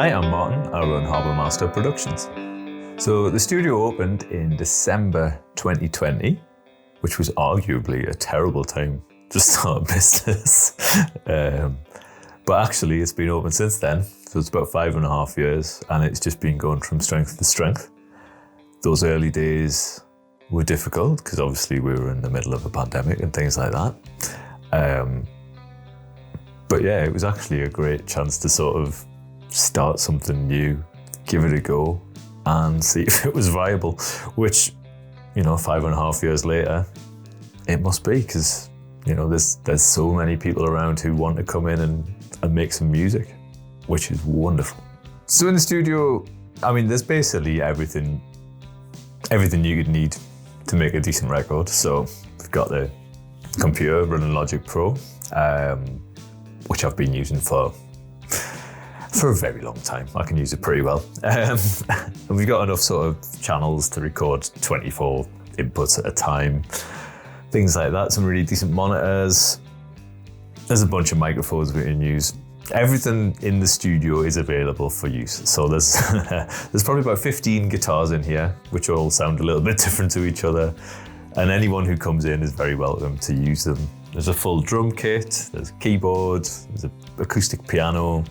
Hi, I'm Martin. I run Harbourmaster Productions. So the studio opened in December 2020, which was arguably a terrible time to start a business. But actually it's been open since then. So it's about 5.5 years and it's just been going from strength to strength. Those early days were difficult because obviously we were in the middle of a pandemic and things like that. But yeah, it was actually a great chance to sort of start something new, give it a go and see if it was viable, which, 5.5 years later, it must be because, there's so many people around who want to come in and make some music, which is wonderful. So in the studio, there's basically everything you could need to make a decent record. So we've got the computer running Logic Pro, which I've been using for a very long time. I can use it pretty well. And we've got enough sort of channels to record 24 inputs at a time, things like that, some really decent monitors. There's a bunch of microphones we can use. Everything in the studio is available for use. So there's probably about 15 guitars in here, which all sound a little bit different to each other. And anyone who comes in is very welcome to use them. There's a full drum kit, there's a keyboard, there's an acoustic piano.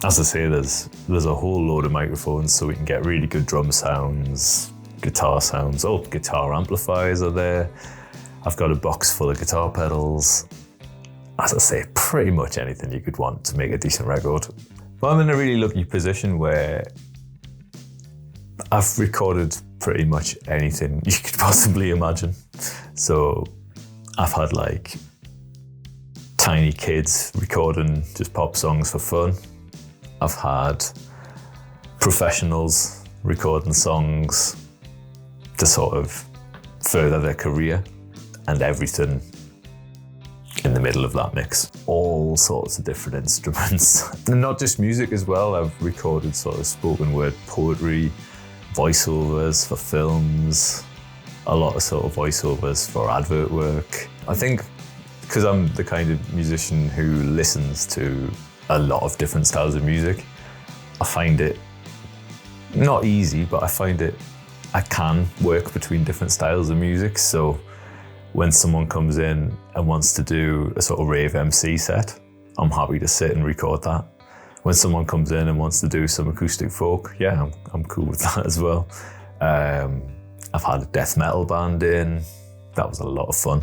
As I say, there's a whole load of microphones so we can get really good drum sounds, guitar sounds. Oh, guitar amplifiers are there. I've got a box full of guitar pedals. As I say, pretty much anything you could want to make a decent record. But I'm in a really lucky position where I've recorded pretty much anything you could possibly imagine. So I've had tiny kids recording just pop songs for fun. I've had professionals recording songs to sort of further their career, and everything in the middle of that mix. All sorts of different instruments. And not just music as well. I've recorded sort of spoken word poetry, voiceovers for films, a lot of sort of voiceovers for advert work. I think because I'm the kind of musician who listens to a lot of different styles of music, I find it not easy, but I can work between different styles of music. So when someone comes in and wants to do a sort of rave MC set, I'm happy to sit and record that. When someone comes in and wants to do some acoustic folk, yeah, I'm cool with that as well. I've had a death metal band in, that was a lot of fun.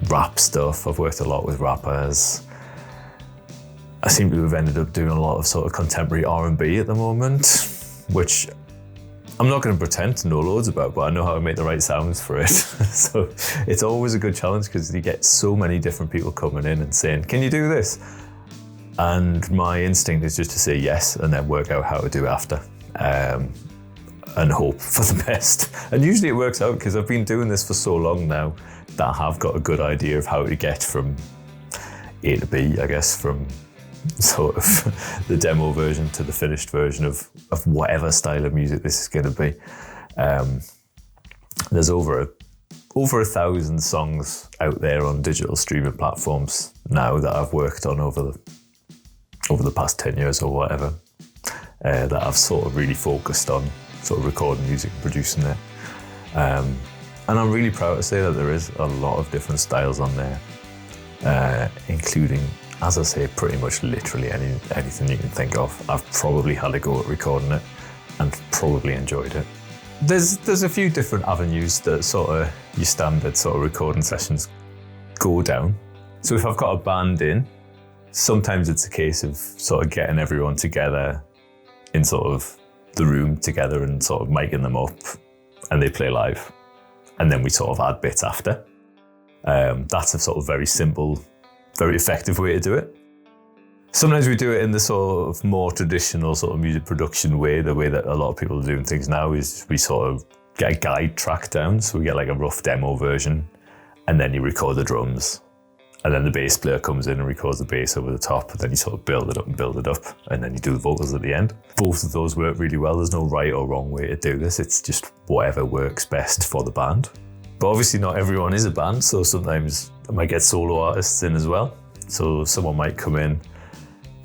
Rap stuff, I've worked a lot with rappers. I seem to have ended up doing a lot of sort of contemporary R&B at the moment, which I'm not going to pretend to know loads about, but I know how to make the right sounds for it. So it's always a good challenge because you get so many different people coming in and saying, can you do this? And my instinct is just to say yes and then work out how to do after. And hope for the best. And usually it works out because I've been doing this for so long now that I have got a good idea of how to get from A to B, I guess, from sort of the demo version to the finished version of whatever style of music this is going to be. There's over 1,000 songs out there on digital streaming platforms now that I've worked on over the past 10 years or whatever, that I've sort of really focused on sort of recording music and producing it. And I'm really proud to say that there is a lot of different styles on there, including, as I say, pretty much literally anything you can think of. I've probably had a go at recording it and probably enjoyed it. There's a few different avenues that sort of your standard sort of recording sessions go down. So if I've got a band in, sometimes it's a case of sort of getting everyone together in sort of the room together and sort of miking them up and they play live. And then we sort of add bits after. That's a sort of very simple, very effective way to do it. Sometimes we do it in the sort of more traditional sort of music production way. The way that a lot of people are doing things now is we sort of get a guide track down. So we get like a rough demo version and then you record the drums. And then the bass player comes in and records the bass over the top, and then you sort of build it up, and then you do the vocals at the end. Both of those work really well. There's no right or wrong way to do this. It's just whatever works best for the band. But obviously not everyone is a band, so sometimes I might get solo artists in as well. So someone might come in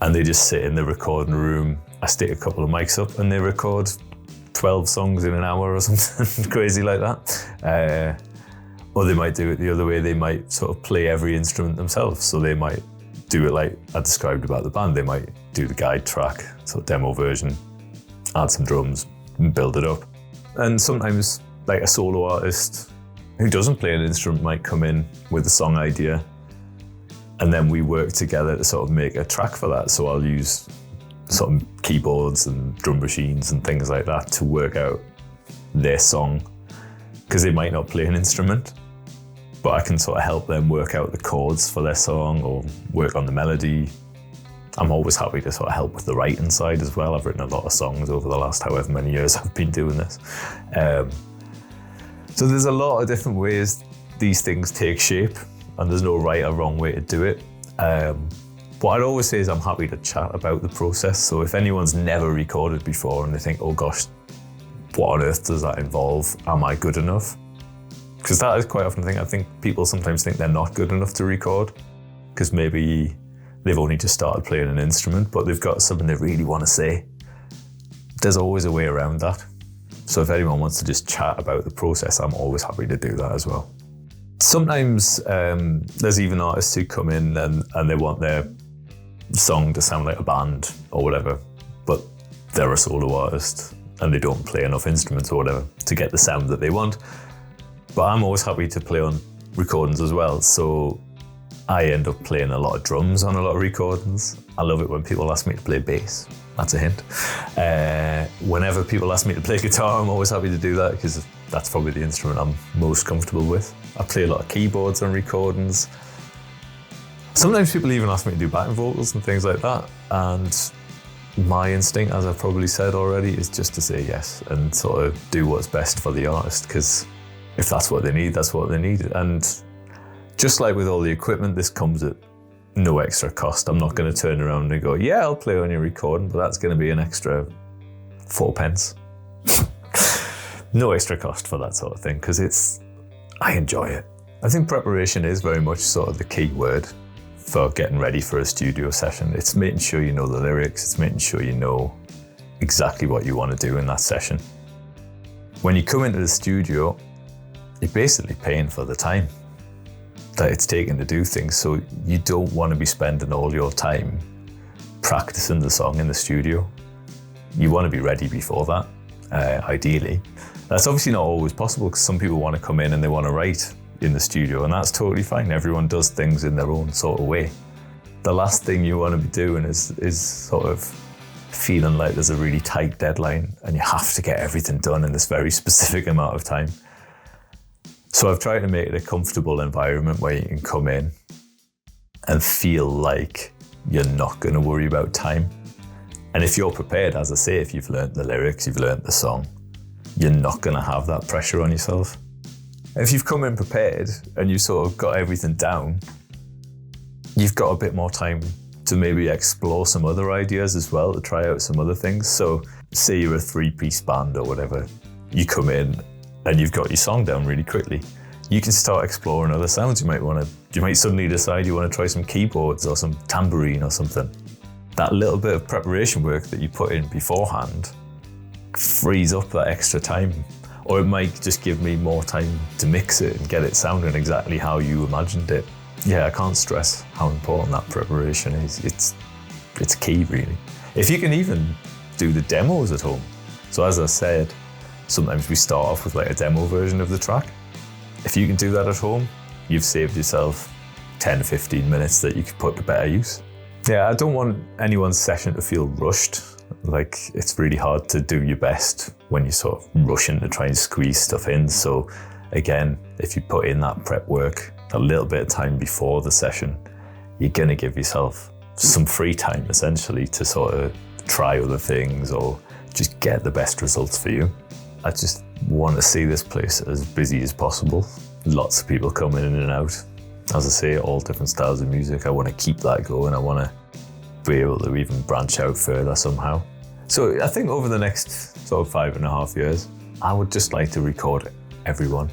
and they just sit in the recording room. I stick a couple of mics up and they record 12 songs in an hour or something crazy like that. Or they might do it the other way. They might sort of play every instrument themselves. So they might do it like I described about the band. They might do the guide track, so demo version, add some drums and build it up. And sometimes like a solo artist who doesn't play an instrument might come in with a song idea, and then we work together to sort of make a track for that. So I'll use sort of keyboards and drum machines and things like that to work out their song, because they might not play an instrument, but I can sort of help them work out the chords for their song or work on the melody. I'm always happy to sort of help with the writing side as well. I've written a lot of songs over the last however many years I've been doing this. So there's a lot of different ways these things take shape, and there's no right or wrong way to do it. What I'd always say is I'm happy to chat about the process. So if anyone's never recorded before and they think, oh gosh, what on earth does that involve? Am I good enough? Because that is quite often the thing. I think people sometimes think they're not good enough to record because maybe they've only just started playing an instrument, but they've got something they really want to say. There's always a way around that. So if anyone wants to just chat about the process, I'm always happy to do that as well. Sometimes there's even artists who come in and they want their song to sound like a band or whatever, but they're a solo artist and they don't play enough instruments or whatever to get the sound that they want. But I'm always happy to play on recordings as well. So I end up playing a lot of drums on a lot of recordings. I love it when people ask me to play bass. That's a hint. Whenever people ask me to play guitar, I'm always happy to do that because that's probably the instrument I'm most comfortable with. I play a lot of keyboards on recordings. Sometimes people even ask me to do backing vocals and things like that. And my instinct, as I've probably said already, is just to say yes and sort of do what's best for the artist, because if that's what they need, that's what they need. And just like with all the equipment, this comes at no extra cost. I'm not going to turn around and go, yeah, I'll play on your recording, but that's going to be an extra 4 pence. No extra cost for that sort of thing, because I enjoy it. I think preparation is very much sort of the key word for getting ready for a studio session. It's making sure you know the lyrics, it's making sure you know exactly what you want to do in that session. When you come into the studio, you're basically paying for the time that it's taken to do things, so you don't want to be spending all your time practicing the song in the studio. You want to be ready before that, ideally. That's obviously not always possible because some people want to come in and they want to write in the studio, and that's totally fine. Everyone does things in their own sort of way. The last thing you want to be doing is sort of feeling like there's a really tight deadline and you have to get everything done in this very specific amount of time. So I've tried to make it a comfortable environment where you can come in and feel like you're not going to worry about time. And if you're prepared, as I say, if you've learnt the lyrics, you've learnt the song, you're not going to have that pressure on yourself. If you've come in prepared and you've sort of got everything down, you've got a bit more time to maybe explore some other ideas as well, to try out some other things. So say you're a 3-piece band or whatever, you come in and you've got your song down really quickly. You can start exploring other sounds. You might suddenly decide you want to try some keyboards or some tambourine or something. That little bit of preparation work that you put in beforehand frees up that extra time. Or it might just give me more time to mix it and get it sounding exactly how you imagined it. Yeah, I can't stress how important that preparation is. It's key, really. If you can even do the demos at home. So as I said, sometimes we start off with like a demo version of the track. If you can do that at home, you've saved yourself 10 to 15 minutes that you could put to better use. Yeah, I don't want anyone's session to feel rushed. Like, it's really hard to do your best when you're sort of rushing to try and squeeze stuff in. So again, if you put in that prep work a little bit of time before the session, you're gonna give yourself some free time essentially to sort of try other things or just get the best results for you. I just want to see this place as busy as possible. Lots of people coming in and out. As I say, all different styles of music. I want to keep that going. I want to be able to even branch out further somehow. So I think over the next sort of 5.5 years, I would just like to record everyone.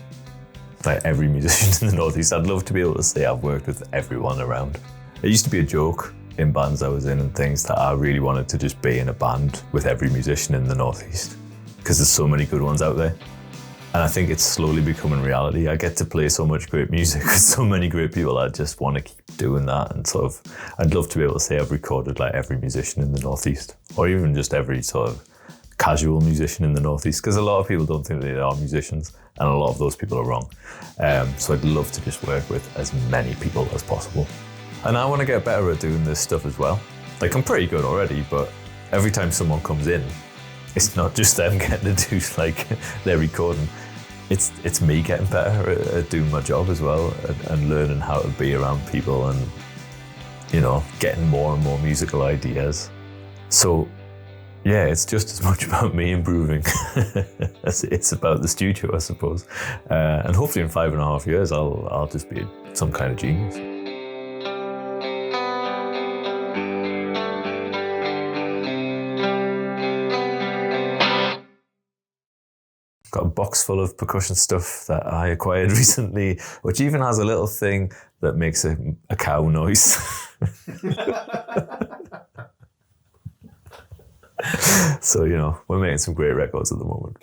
Like every musician in the Northeast. I'd love to be able to say I've worked with everyone around. It used to be a joke in bands I was in and things, that I really wanted to just be in a band with every musician in the Northeast, because there's so many good ones out there. And I think it's slowly becoming reality. I get to play so much great music with so many great people. I just want to keep doing that, and sort of, I'd love to be able to say I've recorded like every musician in the Northeast, or even just every sort of casual musician in the Northeast, because a lot of people don't think they are musicians, and a lot of those people are wrong. So I'd love to just work with as many people as possible. And I want to get better at doing this stuff as well. Like, I'm pretty good already, but every time someone comes in, it's not just them getting to do like their recording. It's me getting better at doing my job as well, and learning how to be around people, and, you know, getting more and more musical ideas. So yeah, it's just as much about me improving as it's about the studio, I suppose. And hopefully in 5.5 years, I'll just be some kind of genius. Got a box full of percussion stuff that I acquired recently, which even has a little thing that makes a cow noise. So, you know, we're making some great records at the moment.